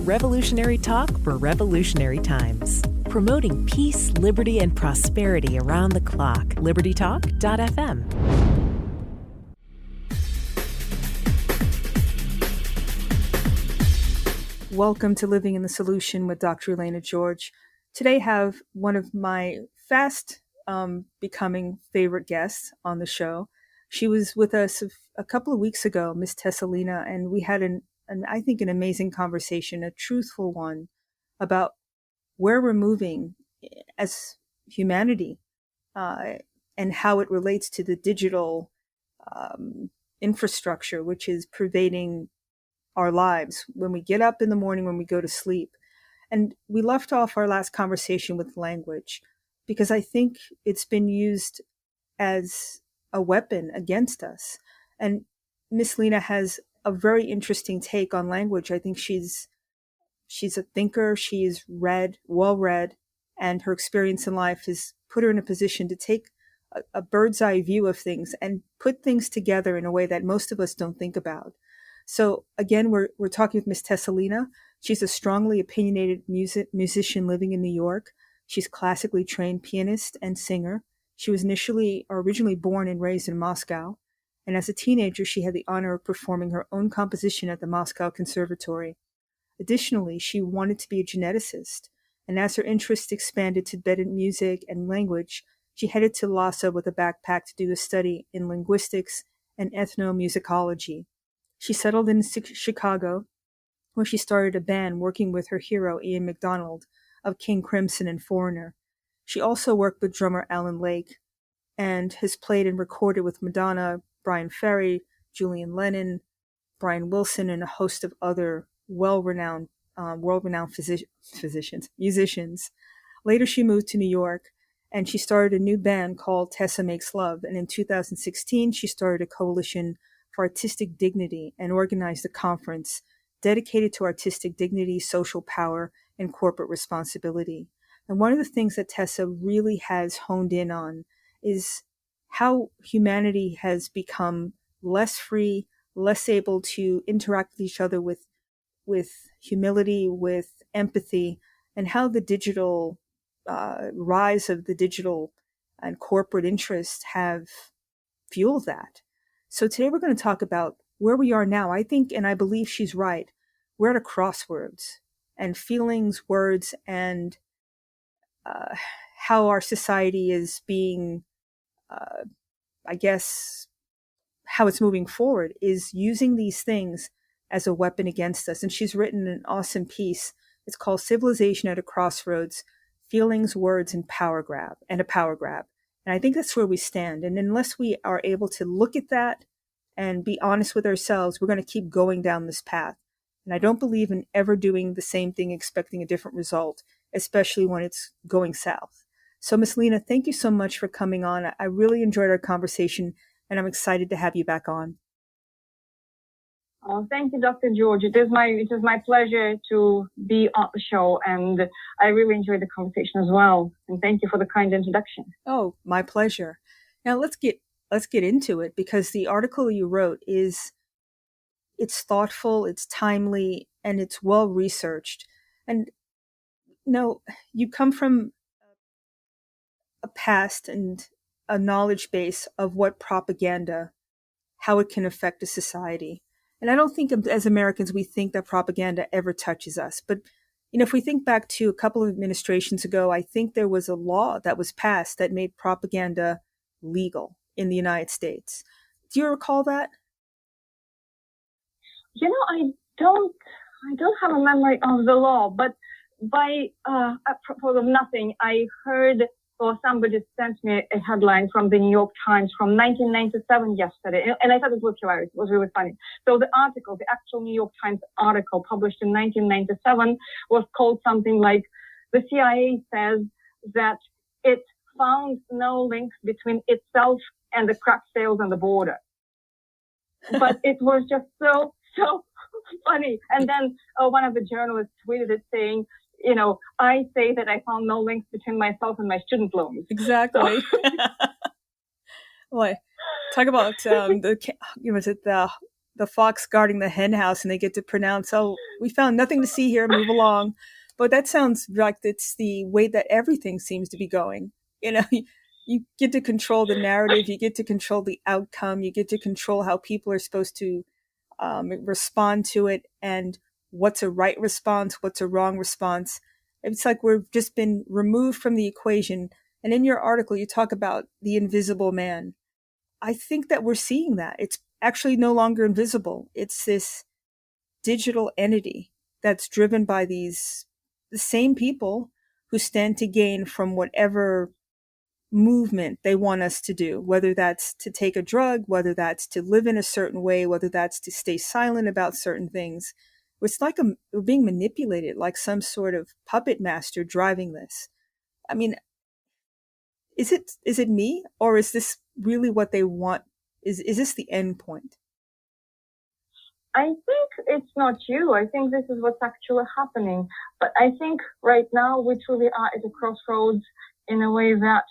Revolutionary talk for revolutionary times. Promoting peace, liberty, and prosperity around the clock. LibertyTalk.fm. Welcome to Living in the Solution with Dr. Elena George. Today I have one of my fast becoming favorite guests on the show. She was with us a couple of weeks ago, Miss Tessa Lena, and we had I think an amazing conversation, a truthful one, about where we're moving as humanity and how it relates to the digital infrastructure, which is pervading our lives when we get up in the morning, when we go to sleep. And we left off our last conversation with language, because I think it's been used as a weapon against us. And Miss Lena has a very interesting take on language. I think she's a thinker. She is well read, and her experience in life has put her in a position to take a bird's eye view of things and put things together in a way that most of us don't think about. So again, we're talking with Miss Tessa Lena. She's a strongly opinionated musician living in New York. She's classically trained pianist and singer. She was originally born and raised in Moscow. And as a teenager, she had the honor of performing her own composition at the Moscow Conservatory. Additionally, she wanted to be a geneticist. And as her interest expanded to Tibetan music and language, she headed to Lhasa with a backpack to do a study in linguistics and ethnomusicology. She settled in Chicago, where she started a band working with her hero, McDonald, of King Crimson and Foreigner. She also worked with drummer Alan Lake and has played and recorded with Madonna, Brian Ferry, Julian Lennon, Brian Wilson, and a host of other world-renowned musicians. Later, she moved to New York, and she started a new band called Tessa Makes Love. And in 2016, she started a coalition for artistic dignity and organized a conference dedicated to artistic dignity, social power, and corporate responsibility. And one of the things that Tessa really has honed in on is how humanity has become less free, less able to interact with each other with humility, with empathy, and how the digital rise of the digital and corporate interests have fueled that. So today we're going to talk about where we are now. I think, and I believe she's right, we're at a crossroads, and feelings, words, and how our society is being, I guess, how it's moving forward is using these things as a weapon against us. And she's written an awesome piece. It's called Civilization at a Crossroads, Feelings, Words, and a Power Grab. And I think that's where we stand. And unless we are able to look at that and be honest with ourselves, we're going to keep going down this path. And I don't believe in ever doing the same thing, expecting a different result, especially when it's going south. So, Miss Lena, thank you so much for coming on. I really enjoyed our conversation, and I'm excited to have you back on. Oh, thank you, Dr. George. It is my pleasure to be on the show, and I really enjoyed the conversation as well. And thank you for the kind introduction. Oh, my pleasure. Now let's get into it, because the article you wrote it's thoughtful, it's timely, and it's well researched. And you come from a past and a knowledge base of what propaganda, how it can affect a society. And I don't think as Americans we think that propaganda ever touches us. But, if we think back to a couple of administrations ago, I think there was a law that was passed that made propaganda legal in the United States. Do you recall that? I don't have a memory of the law, but by apropos of nothing, I heard, or somebody sent me a headline from the New York Times from 1997 yesterday, and I thought it was hilarious. It was really funny. So the actual New York Times article published in 1997 was called something like, "The CIA says that it found no links between itself and the crack sales on the border." But it was just so funny. And then one of the journalists tweeted it saying, I say that I found no links between myself and my student loans. Exactly. Boy, talk about was it the the fox guarding the hen house, and they get to pronounce, "Oh, we found nothing to see here, move along." But that sounds like it's the way that everything seems to be going. You know, you get to control the narrative, you get to control the outcome, you get to control how people are supposed to respond to it, and what's a right response, what's a wrong response. It's like we've just been removed from the equation. And in your article, you talk about the invisible man. I think that we're seeing that. It's actually no longer invisible. It's this digital entity that's driven by the same people who stand to gain from whatever movement they want us to do, whether that's to take a drug, whether that's to live in a certain way, whether that's to stay silent about certain things. It's like we're being manipulated, like some sort of puppet master driving this. I mean, is it me, or is this really what they want? Is this the end point? I think it's not you. I think this is what's actually happening. But I think right now we truly are at a crossroads in a way that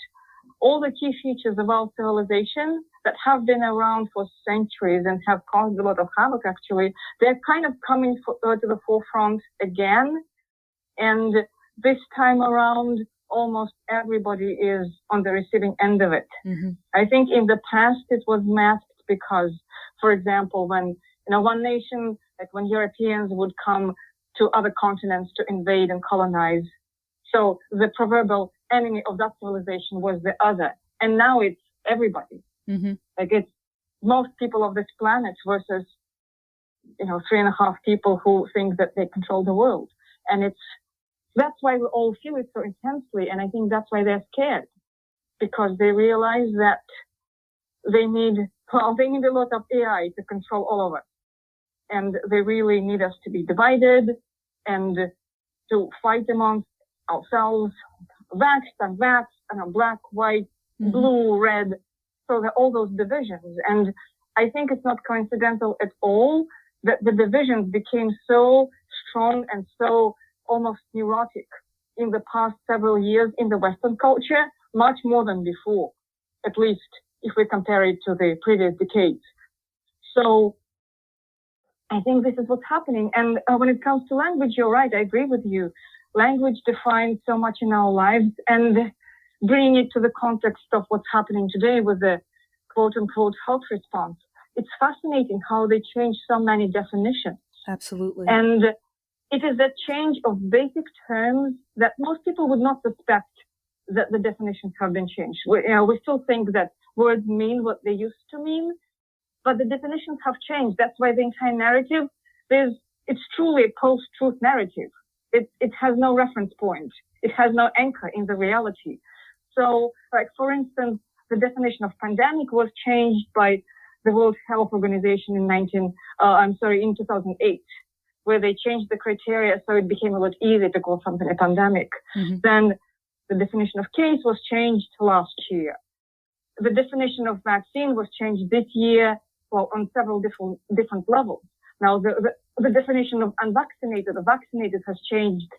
all the key features of our civilization that have been around for centuries and have caused a lot of havoc, actually, they're kind of coming to the forefront again. And this time around, almost everybody is on the receiving end of it. Mm-hmm. I think in the past it was masked because, for example, when one nation, like when Europeans would come to other continents to invade and colonize, so the proverbial enemy of that civilization was the other. And now it's everybody. Mm-hmm. Like it's most people of this planet versus, 3.5 people who think that they control the world. And that's why we all feel it so intensely. And I think that's why they're scared, because they realize that they need a lot of AI to control all of us. And they really need us to be divided and to fight amongst ourselves, vaxxed, unvaxxed, black, white, mm-hmm. blue, red. So there are all those divisions. And I think it's not coincidental at all that the divisions became so strong and so almost neurotic in the past several years in the Western culture, much more than before, at least if we compare it to the previous decades. So I think this is what's happening. And when it comes to language, you're right. I agree with you. Language defines so much in our lives, and bringing it to the context of what's happening today with the quote unquote health response. It's fascinating how they change so many definitions. Absolutely. And it is that change of basic terms that most people would not suspect that the definitions have been changed. We still think that words mean what they used to mean, but the definitions have changed. That's why the entire narrative it's truly a post-truth narrative. It has no reference point. It has no anchor in the reality. So, like, for instance, the definition of pandemic was changed by the World Health Organization in 2008, where they changed the criteria so it became a lot easier to call something a pandemic. Mm-hmm. Then the definition of case was changed last year. The definition of vaccine was changed this year, on several different levels. Now, the definition of unvaccinated or vaccinated has changed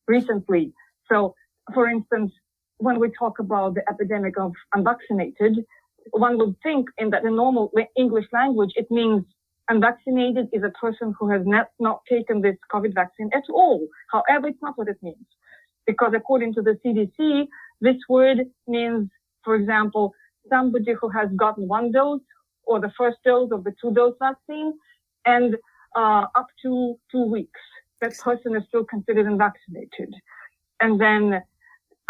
recently. So, for instance, when we talk about the epidemic of unvaccinated, one would think in that the normal English language, it means unvaccinated is a person who has not taken this COVID vaccine at all. However, it's not what it means. Because according to the CDC, this word means, for example, somebody who has gotten one dose or the first dose of the 2-dose vaccine and up to 2 weeks. That person is still considered unvaccinated. And then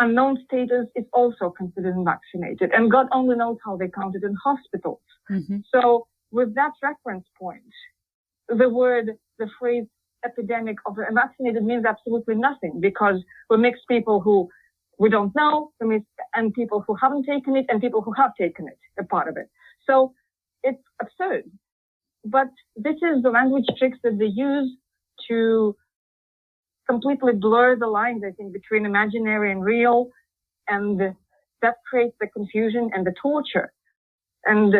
unknown status is also considered unvaccinated. And God only knows how they count it in hospitals. Mm-hmm. So with that reference point, the phrase epidemic of unvaccinated means absolutely nothing, because we mix people who we don't know, and people who haven't taken it and people who have taken it, a part of it. So it's absurd. But this is the language tricks that they use to completely blur the lines, I think, between imaginary and real. And that creates the confusion and the torture. And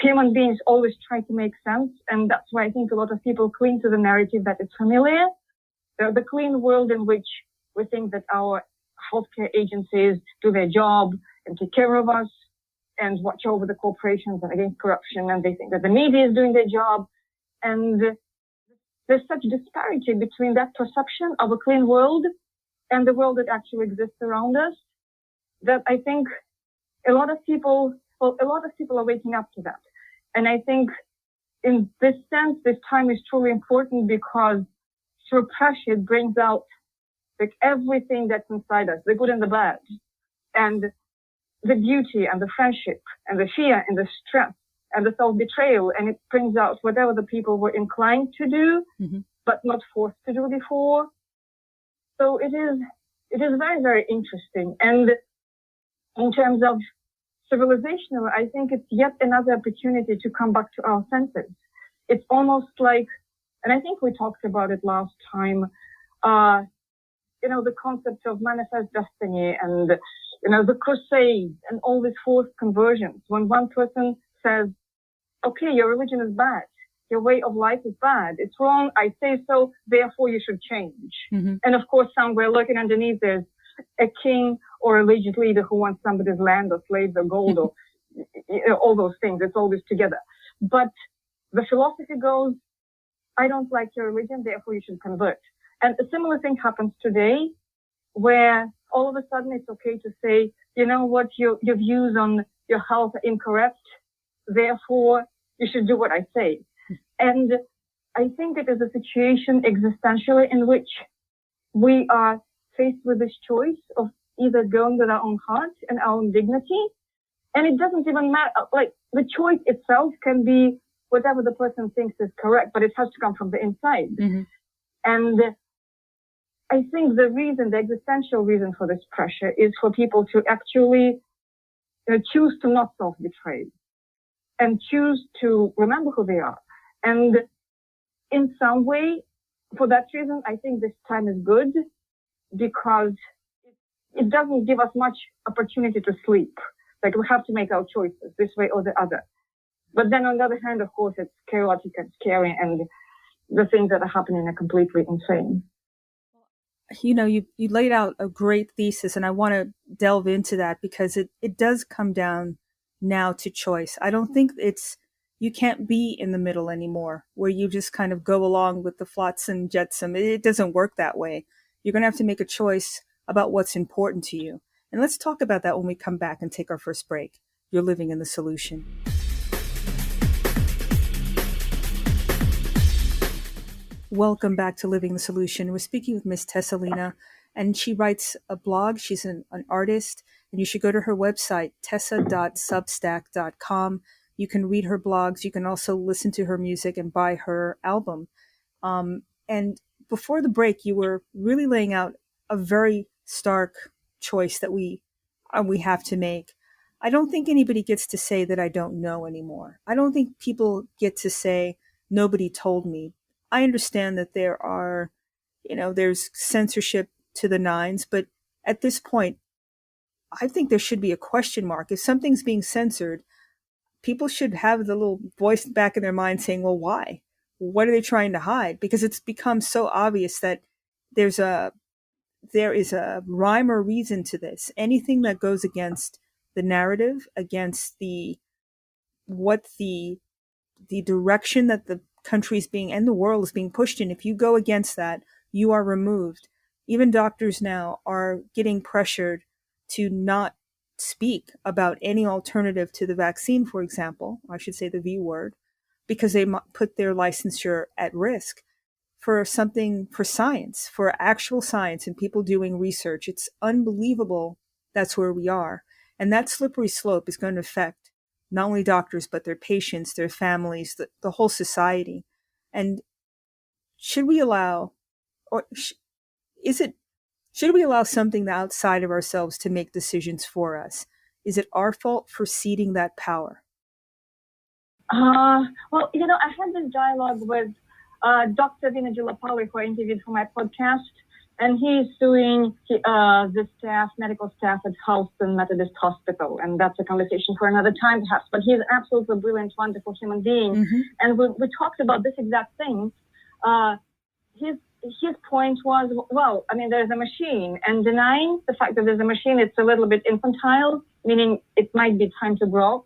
human beings always try to make sense. And that's why I think a lot of people cling to the narrative that is familiar. The clean world in which we think that our healthcare agencies do their job and take care of us and watch over the corporations and against corruption. And they think that the media is doing their job And there's such disparity between that perception of a clean world and the world that actually exists around us that I think a lot of people are waking up to that. And I think in this sense, this time is truly important because through pressure, it brings out like everything that's inside us, the good and the bad, and the beauty and the friendship and the fear and the stress and the self-betrayal. And it brings out whatever the people were inclined to do, but not forced to do before. So it is very, very interesting. And in terms of civilizational, I think it's yet another opportunity to come back to our senses. It's almost like, and I think we talked about it last time, the concept of manifest destiny and, the crusades and all these forced conversions. When one person says, okay, your religion is bad, your way of life is bad, it's wrong, I say so, therefore you should change. And of course, somewhere lurking underneath there's a king or a religious leader who wants somebody's land or slaves or gold or all those things. It's all this together. But the philosophy goes, I don't like your religion, therefore you should convert. And a similar thing happens today where all of a sudden it's okay to say, you know what, your views on your health are incorrect, therefore you should do what I say. And I think it is a situation existentially in which we are faced with this choice of either going with our own heart and our own dignity. And it doesn't even matter, like the choice itself can be whatever the person thinks is correct, but it has to come from the inside. And I think the existential reason for this pressure is for people to actually choose to not self-betray and choose to remember who they are. And in some way, for that reason, I think this time is good because it doesn't give us much opportunity to sleep. Like we have to make our choices this way or the other. But then on the other hand, of course, it's chaotic and scary and the things that are happening are completely insane. You laid out a great thesis, and I want to delve into that because it does come down now to choice. I don't think you can't be in the middle anymore where you just kind of go along with the flotsam jetsam. It doesn't work that way. You're going to have to make a choice about what's important to you. And let's talk about that when we come back and take our first break. You're living in the solution. Welcome back to Living the Solution. We're speaking with Miss Tessa Lena, and she writes a blog. She's an artist, and you should go to her website, tessa.substack.com. You can read her blogs. You can also listen to her music and buy her album. And before the break, you were really laying out a very stark choice that we have to make. I don't think anybody gets to say that I don't know anymore. I don't think people get to say, nobody told me. I understand that there are, there's censorship to the nines, but at this point, I think there should be a question mark. If something's being censored, people should have the little voice back in their mind saying, well, why? What are they trying to hide? Because it's become so obvious that there is a rhyme or reason to this. Anything that goes against the narrative, against the direction that the country is being and the world is being pushed in, if you go against that, you are removed. Even doctors now are getting pressured to not speak about any alternative to the vaccine, for example, I should say the V word, because they put their licensure at risk for science, for actual science and people doing research. It's unbelievable that's where we are. And that slippery slope is going to affect not only doctors, but their patients, their families, the whole society. And should we allow, should we allow something outside of ourselves to make decisions for us? Is it our fault for ceding that power? Well, I had this dialogue with Dr. Vina Gilapali, who I interviewed for my podcast, and he's suing the medical staff at Houston Methodist Hospital, and that's a conversation for another time, perhaps. But he's an absolutely brilliant, wonderful human being, and we talked about this exact thing. His point was, well, I mean, there's a machine, and denying the fact that there's a machine, it's a little bit infantile, meaning it might be time to grow up.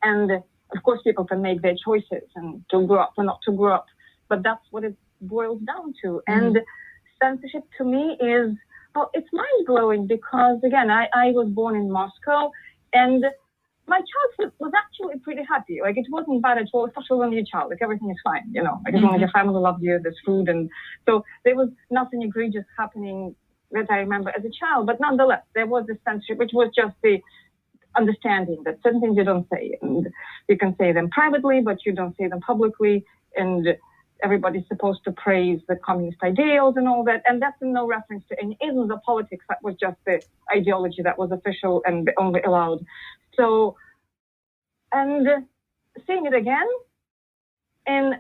And of course, people can make their choices and to grow up or not to grow up, but that's what it boils down to. And censorship to me is, well, it's mind-blowing because, again, I was born in Moscow, and my childhood was actually pretty happy. Like, it wasn't bad at all, especially when you're a child. Like, everything is fine, you know. Like, as long as your family loved you, there's food. And so there was nothing egregious happening that I remember as a child. But nonetheless, there was this censorship, which was just the understanding that certain things you don't say. And you can say them privately, but you don't say them publicly. And everybody's supposed to praise the communist ideals and all that. And that's no reference to any isms or politics. That was just the ideology that was official and only allowed. So, and seeing it again in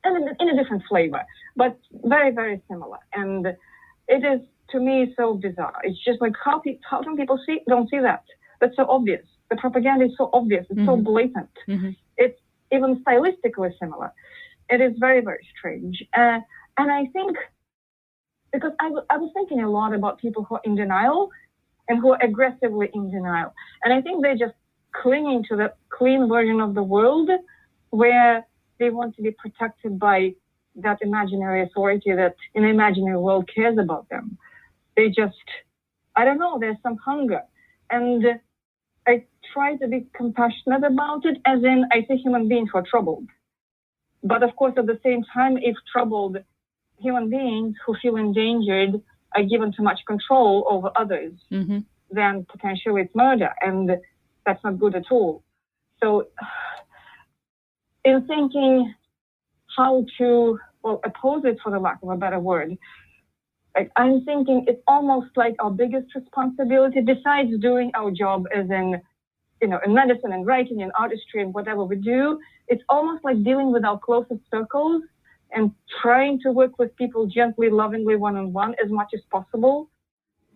a different flavor, but very, very similar. And it is, to me, so bizarre. It's just like, how can people don't see that? That's so obvious. The propaganda is so obvious. It's so blatant. It's even stylistically similar. It is very, very strange. And I think, because I was thinking a lot about people who are in denial and who are aggressively in denial. And I think they're just clinging to the clean version of the world where they want to be protected by that imaginary authority that an imaginary world cares about them. They just, I don't know, there's some hunger. And I try to be compassionate about it, as in I see human beings who are troubled. But of course, at the same time, if troubled human beings who feel endangered are given too much control over others, then potentially it's murder. And that's not good at all. So in thinking how to, well, oppose it, for the lack of a better word, I'm thinking it's almost like our biggest responsibility, besides doing our job as in, you know, in medicine and writing and artistry and whatever we do, it's almost like dealing with our closest circles and trying to work with people gently, lovingly, one-on-one as much as possible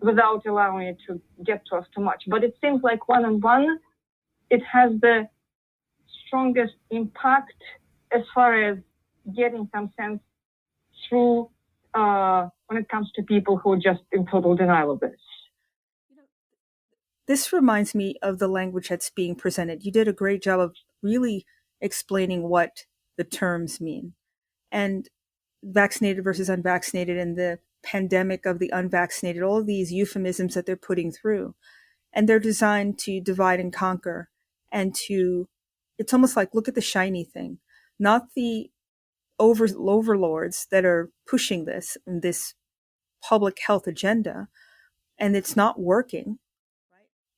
without allowing it to get to us too much. But it seems like one-on-one, it has the strongest impact as far as getting some sense through when it comes to people who are just in total denial of this. This reminds me of the language that's being presented. You did a great job of really explaining what the terms mean. And vaccinated versus unvaccinated and the pandemic of the unvaccinated, all of these euphemisms that they're putting through. And they're designed to divide and conquer and to, it's almost like, look at the shiny thing, not the overlords that are pushing this public health agenda, and it's not working.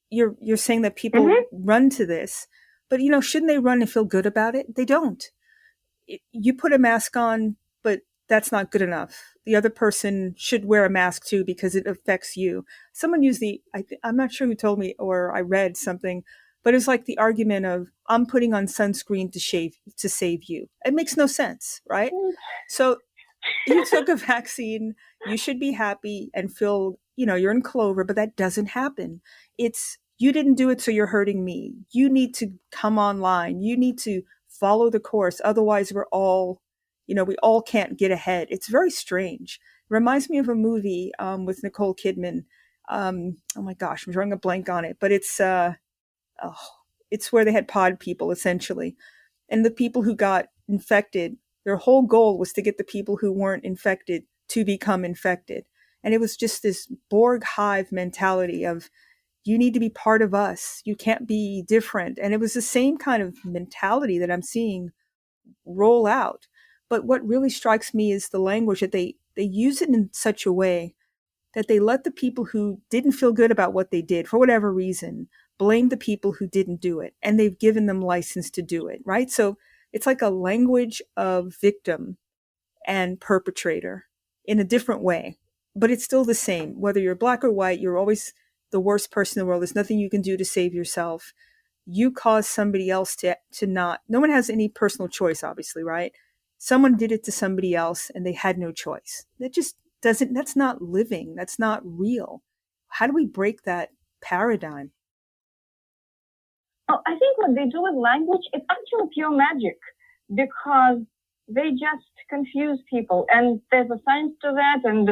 You're saying that people run to this, but you know, shouldn't they run and feel good about it? They don't. You put a mask on, but that's not good enough. The other person should wear a mask too because it affects you. Someone used I'm not sure who told me, or I read something, but it was like the argument of, I'm putting on sunscreen to save you. It makes no sense, right? So you took a vaccine, you should be happy and feel, you know, you're in clover, but that doesn't happen. It's, you didn't do it, so you're hurting me. You need to come online. You need to follow the course. Otherwise, we all can't get ahead. It's very strange. It reminds me of a movie with Nicole Kidman. Oh my gosh, I'm drawing a blank on it, but it's where they had pod people essentially. And the people who got infected, their whole goal was to get the people who weren't infected to become infected. And it was just this Borg hive mentality of, you need to be part of us. You can't be different. And it was the same kind of mentality that I'm seeing roll out. But what really strikes me is the language that they use it in such a way that they let the people who didn't feel good about what they did, for whatever reason, blame the people who didn't do it. And they've given them license to do it, right? So it's like a language of victim and perpetrator in a different way. But it's still the same. Whether you're black or white, you're always the worst person in the world. There's nothing you can do to save yourself. You cause somebody else to not. No one has any personal choice, obviously, right? Someone did it to somebody else and they had no choice. That just doesn't, that's not living. That's not real. How do we break that paradigm? Oh, I think what they do with language is actually pure magic, because they just confuse people. And there's a science to that. And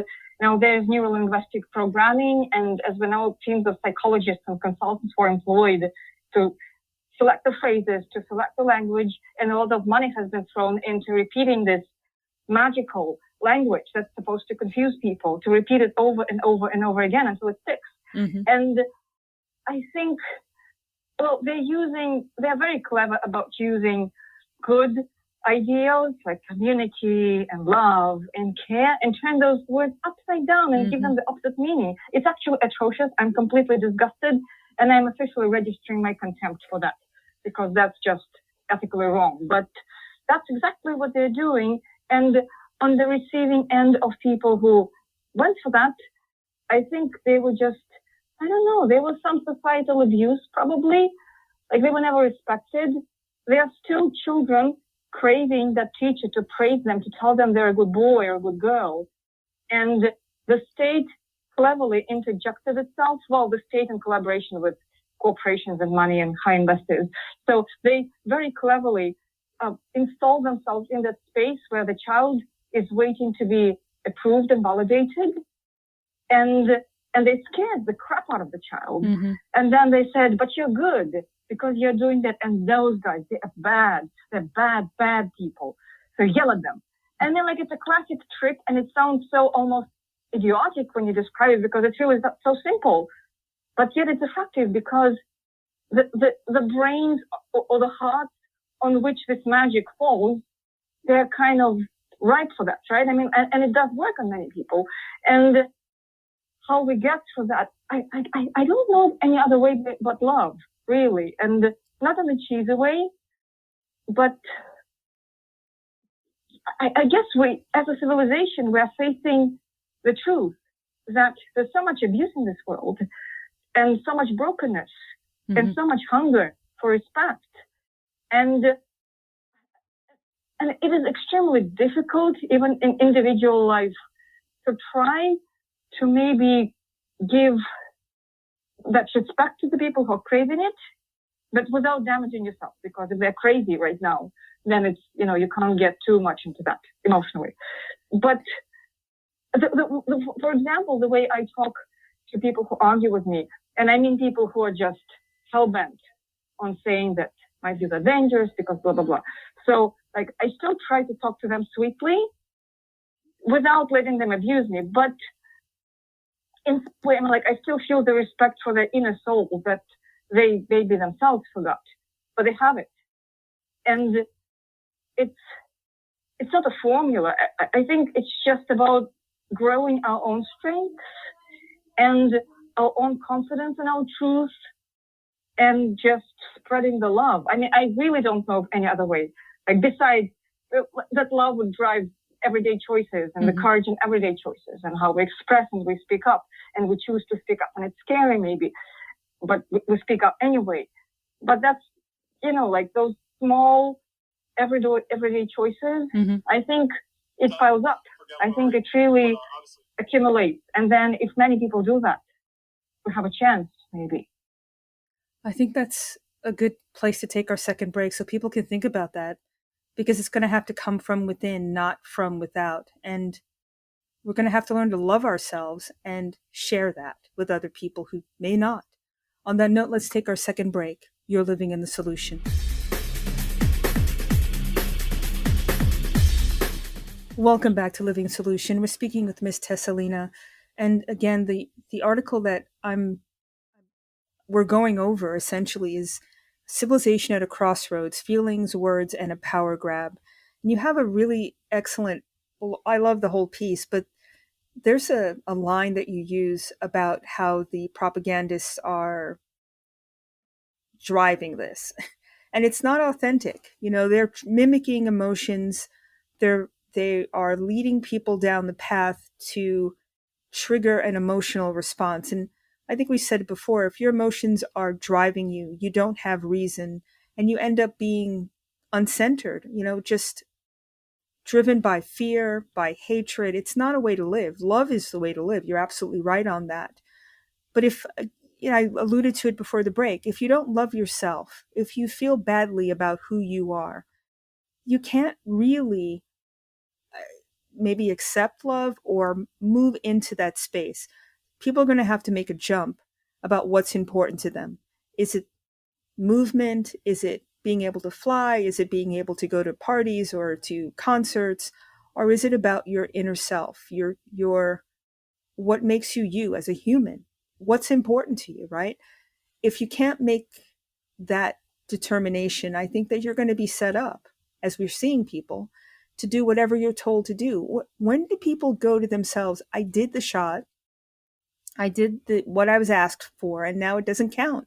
there's neurolinguistic programming. And as we know, teams of psychologists and consultants were employed to select the phrases, to select the language, and a lot of money has been thrown into repeating this magical language that's supposed to confuse people, to repeat it over and over and over again until it sticks. Mm-hmm. And I think, well, they're very clever about using good ideals like community and love and care and turn those words upside down and give them the opposite meaning. It's actually atrocious. I'm completely disgusted, and I'm officially registering my contempt for that because that's just ethically wrong. But that's exactly what they're doing. And on the receiving end of people who went for that, I think they were just, I don't know, there was some societal abuse probably. Like they were never respected. They are still children craving that teacher to praise them, to tell them they're a good boy or a good girl. And the state cleverly interjected itself, well, the state in collaboration with corporations and money and high investors. So they very cleverly install themselves in that space where the child is waiting to be approved and validated. And they scared the crap out of the child. Mm-hmm. And then they said, but you're good because you're doing that. And those guys, they are bad. They're bad, bad people. So yell at them. And then like it's a classic trick and it sounds so almost idiotic when you describe it because it's really so simple. But yet it's effective because the brains or the hearts on which this magic falls, they're kind of ripe for that, right? I mean, and it does work on many people. And how we get through that, I don't know any other way but love, really. And not in a cheesy way, but I guess we, as a civilization, we are facing the truth that there's so much abuse in this world and so much brokenness and so much hunger for respect. And it is extremely difficult, even in individual life, to try to maybe give that respect to the people who are craving it, but without damaging yourself. Because if they're crazy right now, then it's, you can't get too much into that emotionally. But for example, the way I talk to people who argue with me, and I mean people who are just hell-bent on saying that my views are dangerous because blah, blah, blah. So, like, I still try to talk to them sweetly without letting them abuse me. But in some way, I still feel the respect for their inner soul that they maybe themselves forgot, but they have it. And it's not a formula. I think it's just about growing our own strength and our own confidence in our truth and just spreading the love. I mean, I really don't know of any other way. Like, besides that love would drive everyday choices and the courage in everyday choices and how we express and we speak up and we choose to speak up. And it's scary maybe, but we speak up anyway. But that's, like those small everyday choices, I think it piles up. I think it really accumulates. And then if many people do that, we have a chance, maybe. I think that's a good place to take our second break so people can think about that, because it's going to have to come from within, not from without. And we're going to have to learn to love ourselves and share that with other people who may not. On that note, let's take our second break. You're living in the solution. Welcome back to Living Solution. We're speaking with Miss Tessa Lena. And again, the article that we're going over essentially is Civilization at a Crossroads, Feelings, Words, and a Power Grab. And you have a really excellent, I love the whole piece, but there's a line that you use about how the propagandists are driving this. And it's not authentic. They're mimicking emotions. They are leading people down the path to trigger an emotional response. And I think we said it before, if your emotions are driving you, you don't have reason, and you end up being uncentered, just driven by fear, by hatred. It's not a way to live. Love is the way to live. You're absolutely right on that. But if, I alluded to it before the break, if you don't love yourself, if you feel badly about who you are, you can't really maybe accept love or move into that space. People are going to have to make a jump about what's important to them. Is it movement? Is it being able to fly? Is it being able to go to parties or to concerts? Or is it about your inner self, your what makes you you as a human? What's important to you, right? If you can't make that determination, I think that you're going to be set up, as we're seeing people, to do whatever you're told to do. When do people go to themselves? I did the shot. I did what I was asked for, and now it doesn't count.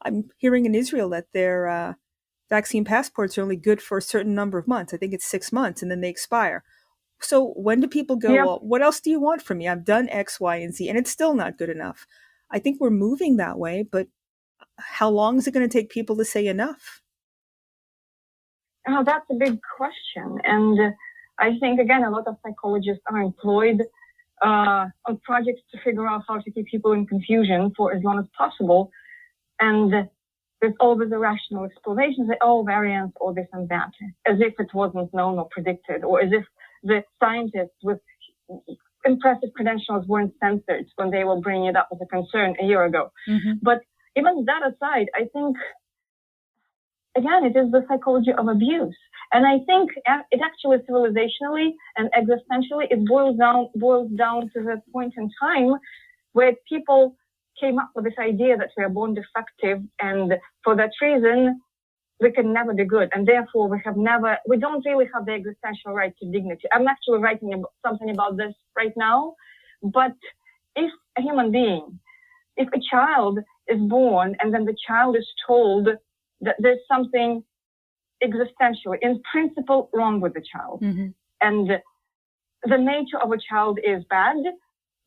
I'm hearing in Israel that their vaccine passports are only good for a certain number of months. I think it's 6 months, and then they expire. So when do people go, Yep. well, what else do you want from me? I've done X, Y, and Z, and it's still not good enough. I think we're moving that way, but how long is it going to take people to say enough? Oh, that's a big question. And I think, again, a lot of psychologists are employed on projects to figure out how to keep people in confusion for as long as possible. And there's always a rational explanation that, oh, variants, or this and that, as if it wasn't known or predicted, or as if the scientists with impressive credentials weren't censored when they were bringing it up as a concern a year ago. Mm-hmm. But even that aside, I think, again, it is the psychology of abuse. And I think it actually civilizationally and existentially, it boils down to the point in time where people came up with this idea that we are born defective, and for that reason, we can never be good. And therefore, we don't really have the existential right to dignity. I'm actually writing something about this right now. But if a human being, if a child is born and then the child is told that there's something existential, in principle, wrong with the child, Mm-hmm. and the nature of a child is bad,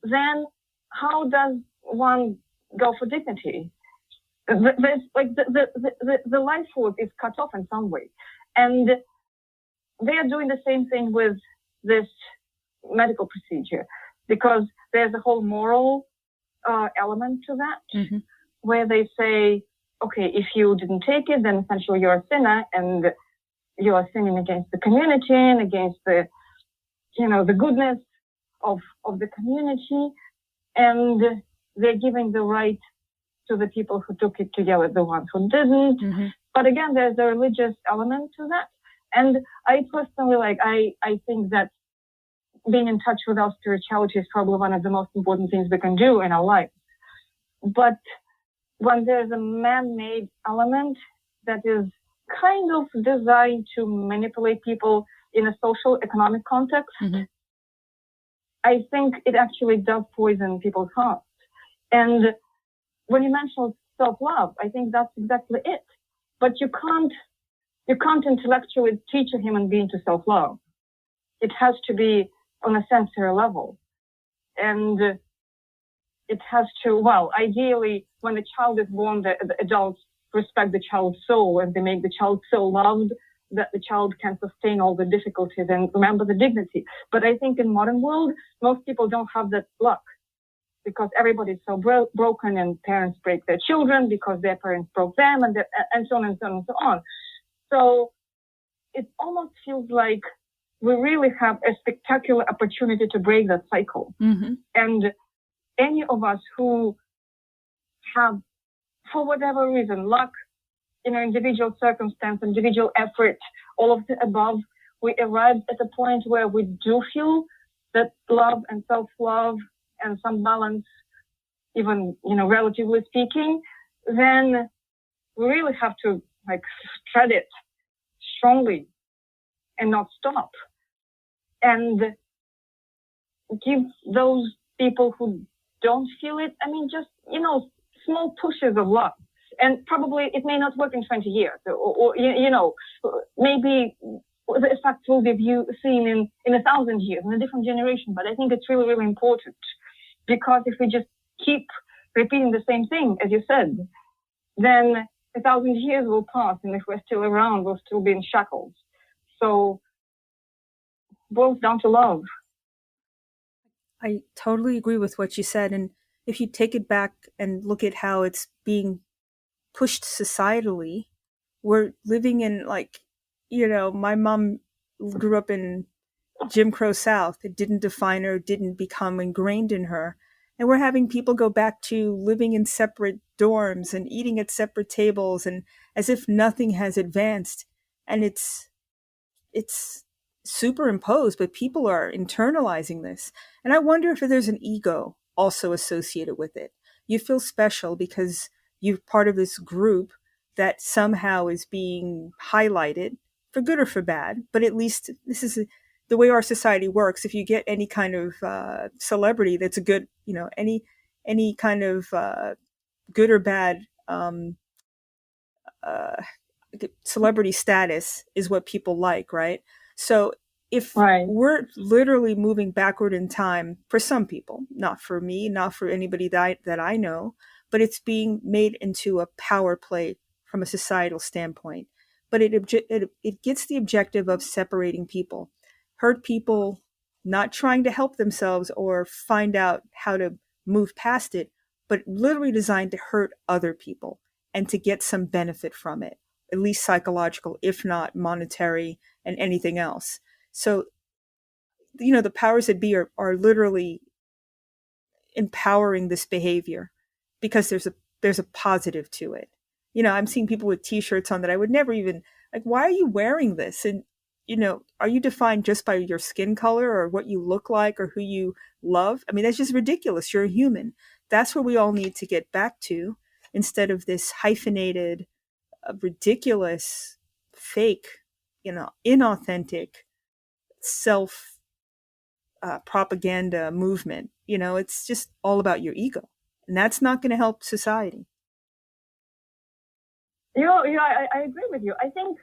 then how does one go for dignity? There's like the life force is cut off in some way, and they are doing the same thing with this medical procedure, because there's a whole moral element to that, Mm-hmm. where they say, okay, if you didn't take it, then essentially you're a sinner, and you are sinning against the community and against the goodness of the community, and they're giving the right to the people who took it to yell at the ones who didn't. Mm-hmm. But again, there's a religious element to that. And I personally, I think that being in touch with our spirituality is probably one of the most important things we can do in our lives. But when there's a man-made element that is kind of designed to manipulate people in a social, economic context, Mm-hmm. I think it actually does poison people's hearts. And when you mentioned self-love, I think that's exactly it. But you can't intellectually teach a human being to self-love. It has to be on a sensory level. And it has to, well, ideally, when the child is born, the adults respect the child's soul, and they make the child so loved that the child can sustain all the difficulties and remember the dignity. But I think in modern world, most people don't have that luck, because everybody's so broken, and parents break their children because their parents broke them, and so on and so on and so on. So it almost feels like we really have a spectacular opportunity to break that cycle. Mm-hmm. And any of us who have, for whatever reason, luck, individual circumstance, individual effort, all of the above, we arrived at a point where we do feel that love and self-love and some balance, even, relatively speaking, then we really have to tread it strongly and not stop, and give those people who don't feel it, just, small pushes of love. And probably it may not work in 20 years, or maybe the effect will be seen in 1,000 years, in a different generation. But I think it's really, really important, because if we just keep repeating the same thing, as you said, then 1,000 years will pass, and if we're still around, we'll still be in shackles. So it boils down to love. I totally agree with what you said. And if you take it back and look at how it's being pushed societally, we're living in my mom grew up in Jim Crow South. It didn't define her, didn't become ingrained in her. And we're having people go back to living in separate dorms and eating at separate tables, and as if nothing has advanced. And it's superimposed, but people are internalizing this. And I wonder if there's an ego also associated with it. You feel special because you're part of this group that somehow is being highlighted, for good or for bad. But at least this is the way our society works. If you get any kind of celebrity that's a good, any kind of good or bad uh, celebrity status is what people like, right? So if we're literally moving backward in time for some people, not for me, not for anybody that I know, but it's being made into a power play from a societal standpoint. But it gets the objective of separating people, hurt people, not trying to help themselves or find out how to move past it, but literally designed to hurt other people and to get some benefit from it, at least psychological, if not monetary and anything else. So, the powers that be are literally empowering this behavior because there's a positive to it. I'm seeing people with t-shirts on that I would never even, like, why are you wearing this? And, are you defined just by your skin color or what you look like or who you love? I mean, that's just ridiculous. You're a human. That's where we all need to get back to, instead of this hyphenated, ridiculous, fake, inauthentic self propaganda movement. It's just all about your ego, and that's not going to help society. I agree with you. I think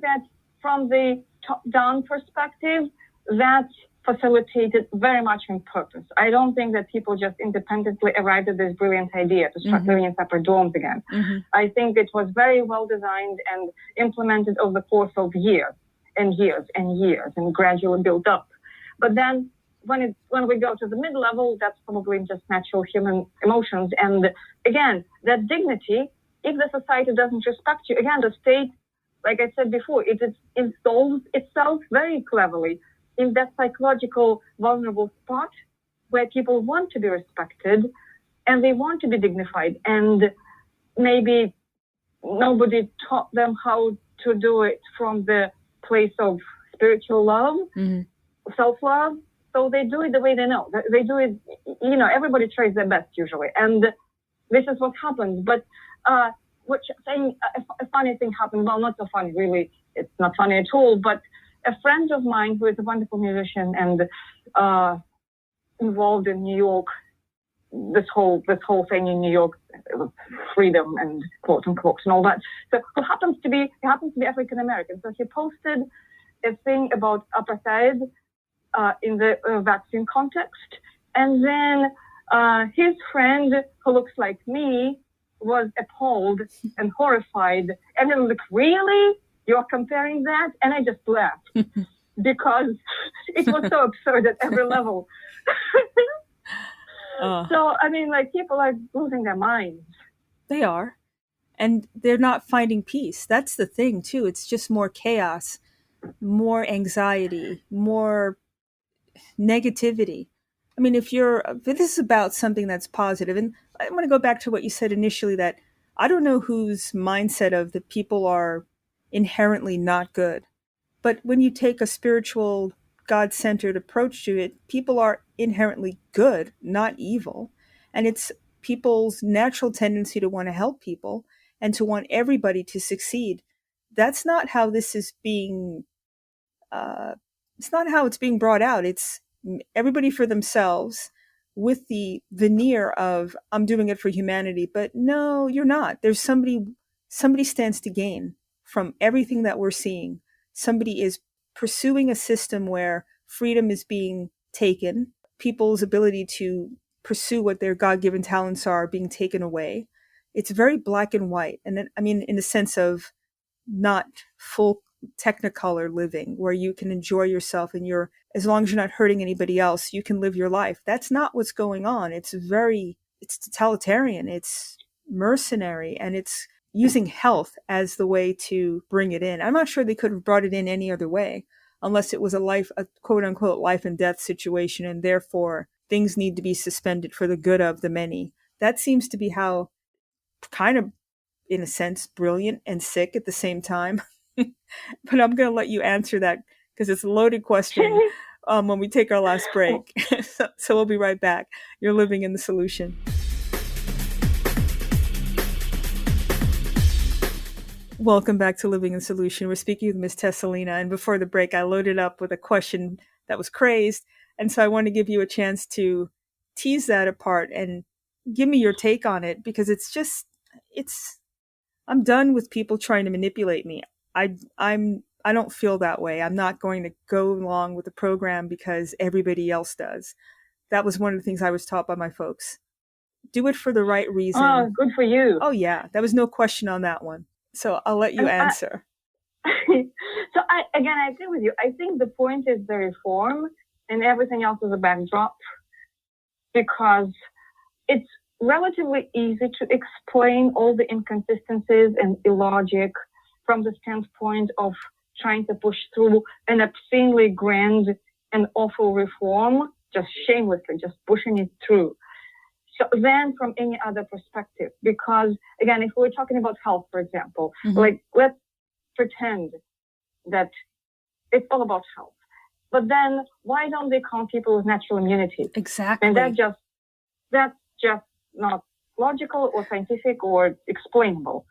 that from the top-down perspective, that facilitated very much on purpose. I don't think that people just independently arrived at this brilliant idea to start living in separate dorms again. I think it was very well designed and implemented over the course of years and years and years, and gradually built up. But then when we go to the mid-level, that's probably just natural human emotions. And again, that dignity, if the society doesn't respect you, again, the state, like I said before, it installs itself very cleverly in that psychological vulnerable spot where people want to be respected and they want to be dignified. And maybe nobody taught them how to do it from the place of spiritual love, self-love. So they do it the way they know. They do it, everybody tries their best usually. And this is what happens. But a funny thing happened. Well, not so funny, really. It's not funny at all. But a friend of mine who is a wonderful musician and involved in New York, this whole thing in New York, freedom and quote unquote and all that. So he happens to be African American. So he posted a thing about apartheid in the vaccine context, and then his friend who looks like me was appalled and horrified, and he was like, "Really? You're comparing that?" And I just laughed because it was so absurd at every level. So, I mean, like, people are losing their minds. They are. And they're not finding peace. That's the thing, too. It's just more chaos, more anxiety, more negativity. I mean, if this is about something that's positive, and I want to go back to what you said initially, that I don't know whose mindset of the people are inherently not good. But when you take a spiritual, God-centered approach to it, people are inherently good, not evil. And it's people's natural tendency to want to help people and to want everybody to succeed. That's not how this is being, it's not how it's being brought out. It's everybody for themselves with the veneer of, I'm doing it for humanity. But no, you're not. There's somebody stands to gain from everything that we're seeing. Somebody is pursuing a system where freedom is being taken, people's ability to pursue what their God-given talents are being taken away. It's very black and white. And I mean, in the sense of not full technicolor living, where you can enjoy yourself and as long as you're not hurting anybody else, you can live your life. That's not what's going on. It's totalitarian, it's mercenary, and it's using health as the way to bring it in. I'm not sure they could have brought it in any other way, unless it was a quote unquote life and death situation, and therefore things need to be suspended for the good of the many. That seems to be how, kind of, in a sense, brilliant and sick at the same time. But I'm going to let you answer that because it's a loaded question when we take our last break. So we'll be right back. You're living in the solution. Welcome back to Living in Solution. We're speaking with Ms. Tessa Lena, and before the break, I loaded up with a question that was crazed, and so I want to give you a chance to tease that apart and give me your take on it, because I'm done with people trying to manipulate me. I don't feel that way. I'm not going to go along with the program because everybody else does. That was one of the things I was taught by my folks. Do it for the right reason. Oh, good for you. Oh yeah, there was no question on that one. So I'll let you answer. So I agree with you. I think the point is the reform, and everything else is a backdrop, because it's relatively easy to explain all the inconsistencies and illogic from the standpoint of trying to push through an obscenely grand and awful reform, just shamelessly, just pushing it through. So then from any other perspective, because again, if we're talking about health, for example, like let's pretend that it's all about health. But then why don't they count people with natural immunity? Exactly. And that's just not logical or scientific or explainable,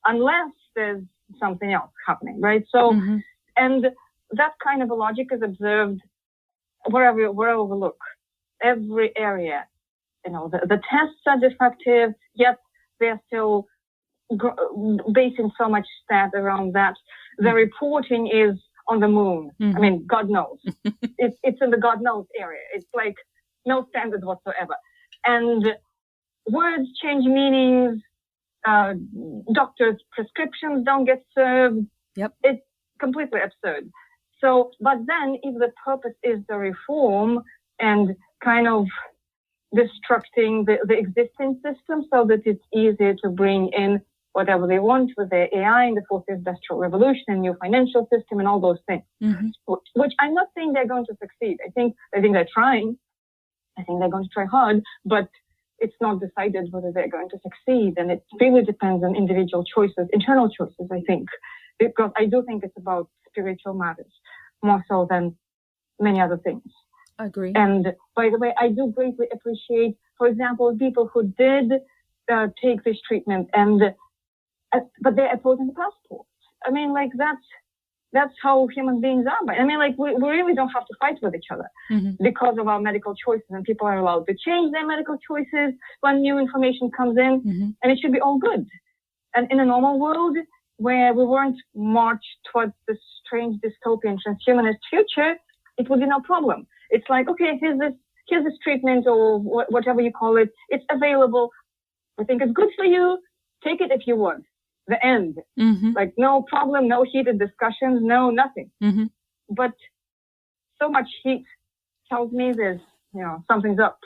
unless there's something else happening, right? So, and that kind of a logic is observed wherever we look, every area. You know, the tests are defective, yet they're still basing so much stat around that. The reporting is on the moon. I mean, God knows. It's in the God knows area. It's like no standards whatsoever. And words change meanings. Doctors' prescriptions don't get served. Yep. It's completely absurd. So, but then if the purpose is the reform and kind of destructing the existing system so that it's easier to bring in whatever they want with their AI and the fourth industrial revolution and new financial system and all those things, which I'm not saying they're going to succeed. I think they're trying. I think they're going to try hard, but it's not decided whether they're going to succeed. And it really depends on individual choices, internal choices, I think, because I do think it's about spiritual matters more so than many other things. I agree. And by the way, I do greatly appreciate, for example, people who did take this treatment but they're opposing the passports. I mean, like that's how human beings are. I mean, like we really don't have to fight with each other because of our medical choices, and people are allowed to change their medical choices when new information comes in, and it should be all good. And in a normal world where we weren't marched towards this strange dystopian transhumanist future, it would be no problem. It's like, okay, here's this treatment or whatever you call it. It's available. I think it's good for you. Take it if you want. The end. Like no problem, no heated discussions, no nothing. But so much heat tells me there's, something's up.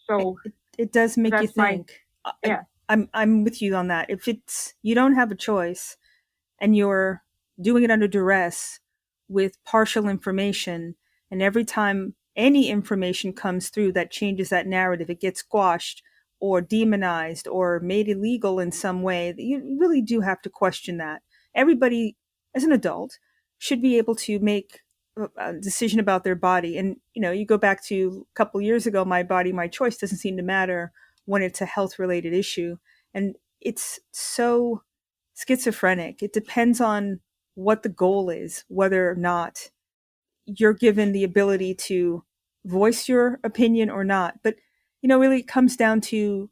So it does make you think. Yeah. I'm with you on that. If you don't have a choice and you're doing it under duress with partial information, and every time any information comes through that changes that narrative, it gets squashed or demonized or made illegal in some way, you really do have to question that. Everybody, as an adult, should be able to make a decision about their body. And, you go back to a couple years ago, my body, my choice doesn't seem to matter when it's a health-related issue. And it's so schizophrenic. It depends on what the goal is, whether or not you're given the ability to voice your opinion or not. But, really it comes down to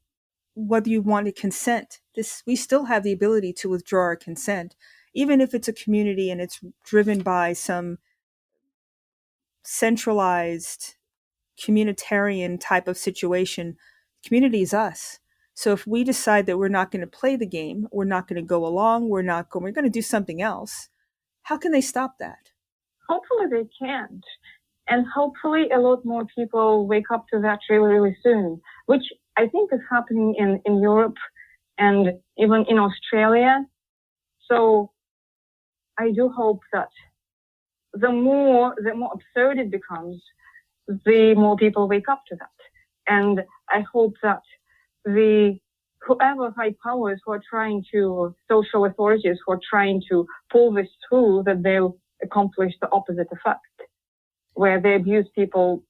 whether you want to consent. We still have the ability to withdraw our consent, even if it's a community and it's driven by some centralized communitarian type of situation. Community is us. So if we decide that we're not going to play the game, we're not going to go along, we're going to do something else, how can they stop that? Hopefully they can't. And hopefully a lot more people wake up to that really, really soon, which I think is happening in Europe and even in Australia. So I do hope that the more absurd it becomes, the more people wake up to that. And I hope that whoever high powers who are trying to, social authorities who are trying to pull this through, that they'll accomplish the opposite effect, where they abuse people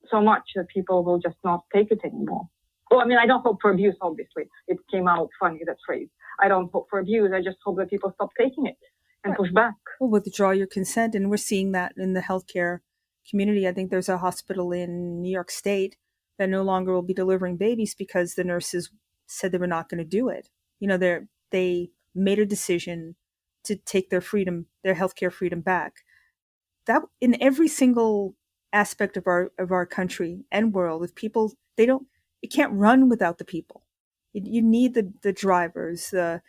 so much that people will just not take it anymore. Well, I mean, I don't hope for abuse, obviously. It came out funny, that phrase. I don't hope for abuse. I just hope that people stop taking it and push back. Well, withdraw your consent. And we're seeing that in the healthcare community. I think there's a hospital in New York State that no longer will be delivering babies because the nurses said they were not going to do it. You know, they made a decision to take their freedom, their healthcare freedom back. That in every single aspect of our country and world, if people, it can't run without the people. You need the drivers, the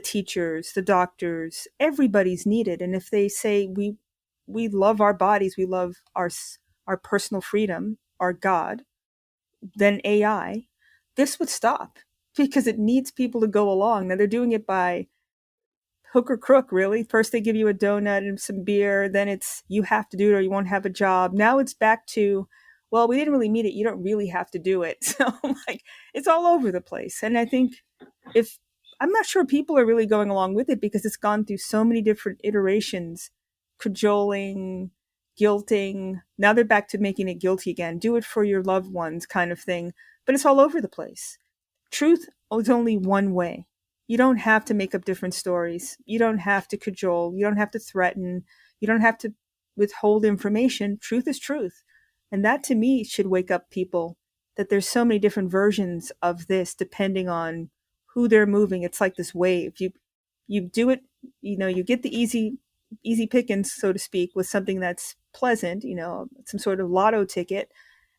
teachers, the doctors, everybody's needed. And if they say we love our bodies, we love our personal freedom, our God, then AI, this would stop because it needs people to go along. Now they're doing it by hook or crook, really. First they give you a donut and some beer, then it's you have to do it or you won't have a job. Now it's back to, well, we didn't really mean it. You don't really have to do it. So like it's all over the place. And I think I'm not sure people are really going along with it because it's gone through so many different iterations, cajoling, guilting. Now they're back to making it guilty again. Do it for your loved ones kind of thing. But it's all over the place. Truth is only one way. You don't have to make up different stories. You don't have to cajole. You don't have to threaten. You don't have to withhold information. Truth is truth. And that to me should wake up people that there's so many different versions of this depending on who they're moving. It's like this wave. You do it, you get the easy pickings, so to speak, with something that's pleasant, some sort of lotto ticket.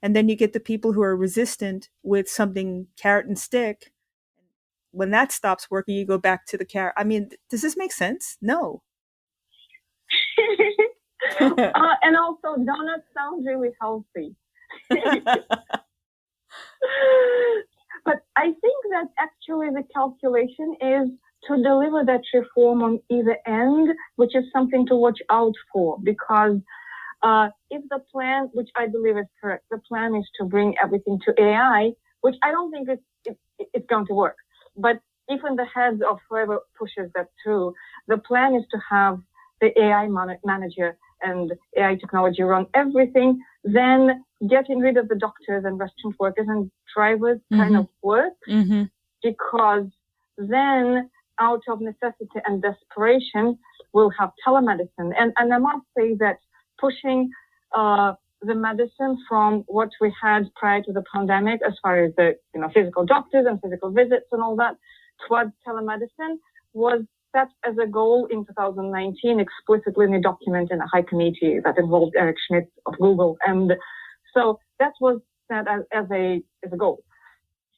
And then you get the people who are resistant with something carrot and stick. When that stops working, you go back to the carrot. I mean, does this make sense? No. And also, donuts sound really healthy. But I think that actually the calculation is to deliver that reform on either end, which is something to watch out for, because if the plan, which I believe is correct, the plan is to bring everything to AI, which I don't think it's going to work. But if in the heads of whoever pushes that through, the plan is to have the AI manager and AI technology run everything, then getting rid of the doctors and restaurant workers and drivers kind of works, because then out of necessity and desperation, we'll have telemedicine. And I must say that pushing the medicine from what we had prior to the pandemic, as far as the physical doctors and physical visits and all that, towards telemedicine was set as a goal in 2019 explicitly in a document in a high committee that involved Eric Schmidt of Google. And so that was set as a goal.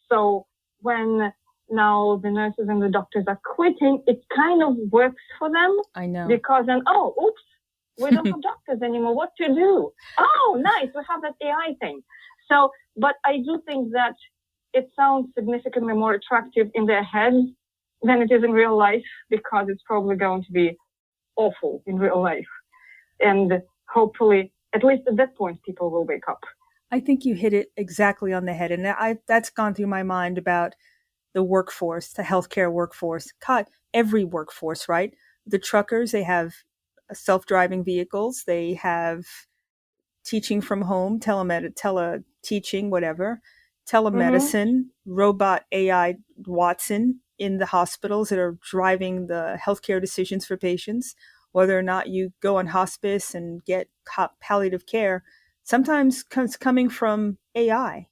So when now the nurses and the doctors are quitting, it kind of works for them. I know. Because then, oops, we don't have doctors anymore. What to do? Oh, nice. We have that AI thing. So, but I do think that it sounds significantly more attractive in their heads than it is in real life, because it's probably going to be awful in real life. And hopefully, at least at that point, people will wake up. I think you hit it exactly on the head. And that's gone through my mind about the workforce, the healthcare workforce, every workforce, right? The truckers, they have self-driving vehicles. They have teaching from home, tele-teaching, whatever, telemedicine, robot AI Watson in the hospitals that are driving the healthcare decisions for patients, whether or not you go on hospice and get palliative care, sometimes coming from AI.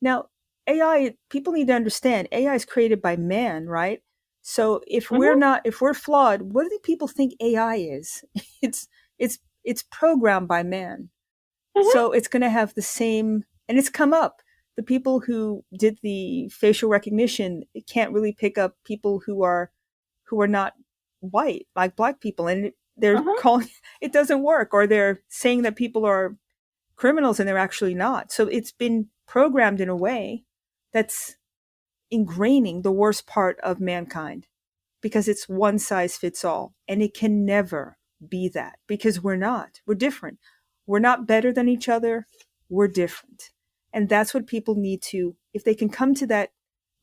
Now, AI, people need to understand, AI is created by man, right? So if we're flawed, what do people think AI is? It's programmed by man. So it's going to have the same, and it's come up. The people who did the facial recognition can't really pick up people who are not white, like Black people, and they're calling it doesn't work, or they're saying that people are criminals and they're actually not. So it's been programmed in a way that's ingraining the worst part of mankind, because it's one size fits all, and it can never be that, because we're different. We're not better than each other. we're different. And that's what people need to, if they can come to that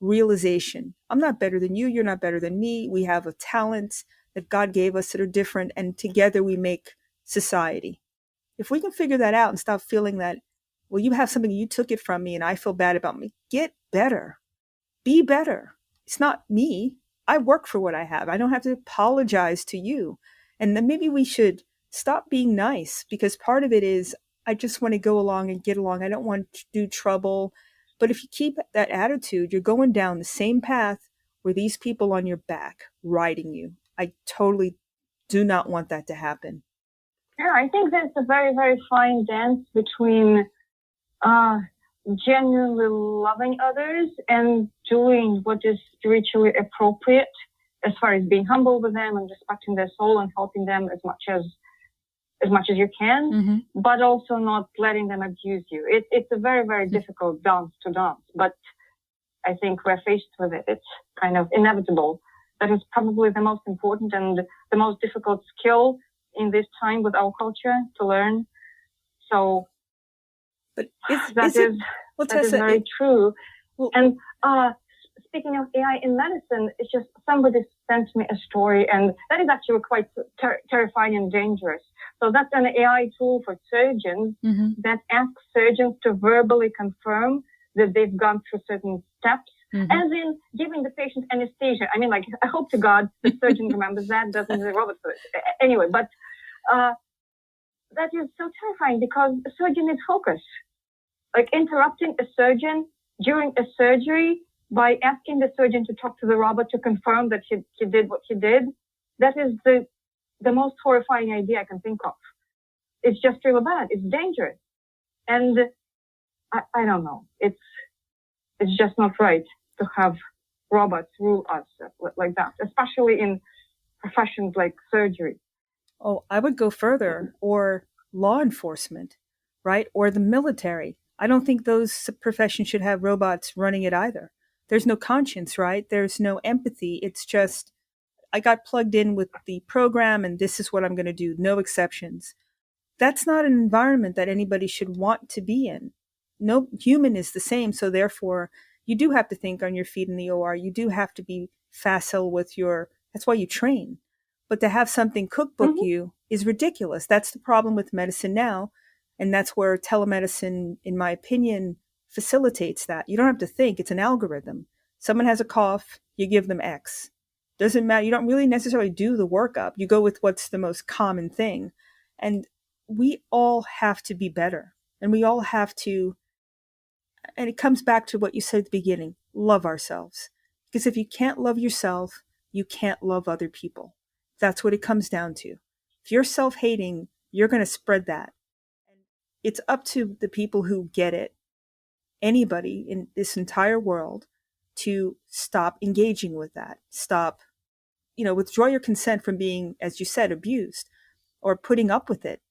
realization, I'm not better than you, you're not better than me. We have a talent that God gave us that are different, and together we make society. If we can figure that out and stop feeling that, well, you have something, you took it from me and I feel bad about me. Get better. Be better. It's not me. I work for what I have. I don't have to apologize to you. And then maybe we should stop being nice, because part of it is, I just want to go along and get along. I don't want to do trouble. But if you keep that attitude, you're going down the same path where these people on your back riding you. I totally do not want that to happen. Yeah, I think there's a very, very fine dance between genuinely loving others and doing what is spiritually appropriate, as far as being humble with them and respecting their soul and helping them as much as you can, but also not letting them abuse you. It's a very, very difficult dance to dance, but I think we're faced with it. It's kind of inevitable. That is probably the most important and the most difficult skill in this time with our culture to learn. So, but that is very true. Well, and speaking of AI in medicine, it's just somebody sent me a story, and that is actually quite terrifying and dangerous. So that's an AI tool for surgeons that asks surgeons to verbally confirm that they've gone through certain steps, as in giving the patient anesthesia. I mean, like, I hope to God the surgeon remembers that, doesn't the robot do it. Anyway, but that is so terrifying, because a surgeon is focused. Like, interrupting a surgeon during a surgery by asking the surgeon to talk to the robot to confirm that he did what he did, that is the most horrifying idea I can think of. It's just really bad. It's dangerous. And I don't know. It's just not right to have robots rule us like that, especially in professions like surgery. Oh, I would go further, or law enforcement, right? Or the military. I don't think those professions should have robots running it either. There's no conscience, right? There's no empathy. It's just, I got plugged in with the program and this is what I'm going to do. No exceptions. That's not an environment that anybody should want to be in. No human is the same. So therefore, you do have to think on your feet in the OR. You do have to be facile with that's why you train. But to have something cookbook you is ridiculous. That's the problem with medicine now. And that's where telemedicine, in my opinion, facilitates that. You don't have to think. It's an algorithm. Someone has a cough, you give them X. Doesn't matter. You don't really necessarily do the workup. You go with what's the most common thing. And we all have to be better. And we all have to, and it comes back to what you said at the beginning, love ourselves. Because if you can't love yourself, you can't love other people. That's what it comes down to. If you're self-hating, you're going to spread that. And it's up to the people who get it, anybody in this entire world, to stop engaging with that. Stop, withdraw your consent from being, as you said, abused or putting up with it.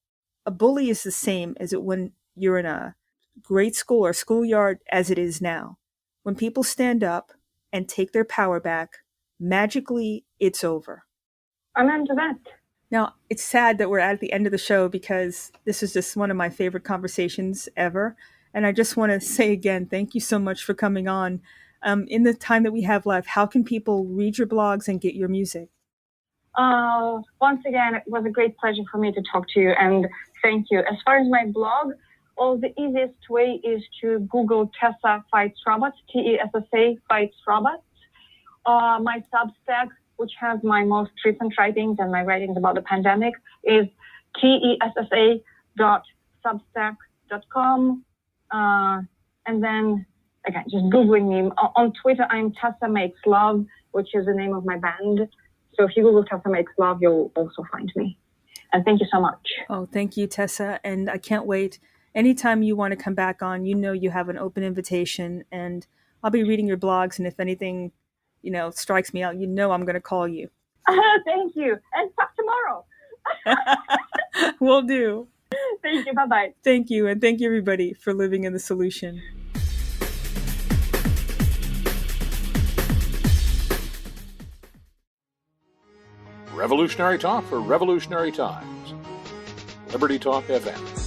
A bully is the same as it when you're in a grade school or schoolyard as it is now. When people stand up and take their power back, magically it's over. Amen to that. Now, it's sad that we're at the end of the show, because this is just one of my favorite conversations ever. And I just want to say again, thank you so much for coming on. In the time that we have left, how can people read your blogs and get your music? Once again, it was a great pleasure for me to talk to you, and thank you. As far as my blog, the easiest way is to Google Tessa Fights Robots, Tessa Fights Robots. My Substack, which has my most recent writings and my writings about the pandemic, is tessa.substack.com. And then, again, just Googling me. On Twitter, I'm Tessa Makes Love, which is the name of my band. So if you Google Tessa Makes Love, you'll also find me. And thank you so much. Oh, thank you, Tessa. And I can't wait. Anytime you want to come back on, you have an open invitation. And I'll be reading your blogs. And if anything, strikes me out, I'm going to call you. Thank you. And talk tomorrow. Will do. Thank you. Bye-bye. Thank you. And thank you, everybody, for living in the solution. Revolutionary Talk for Revolutionary Times. Liberty Talk FM.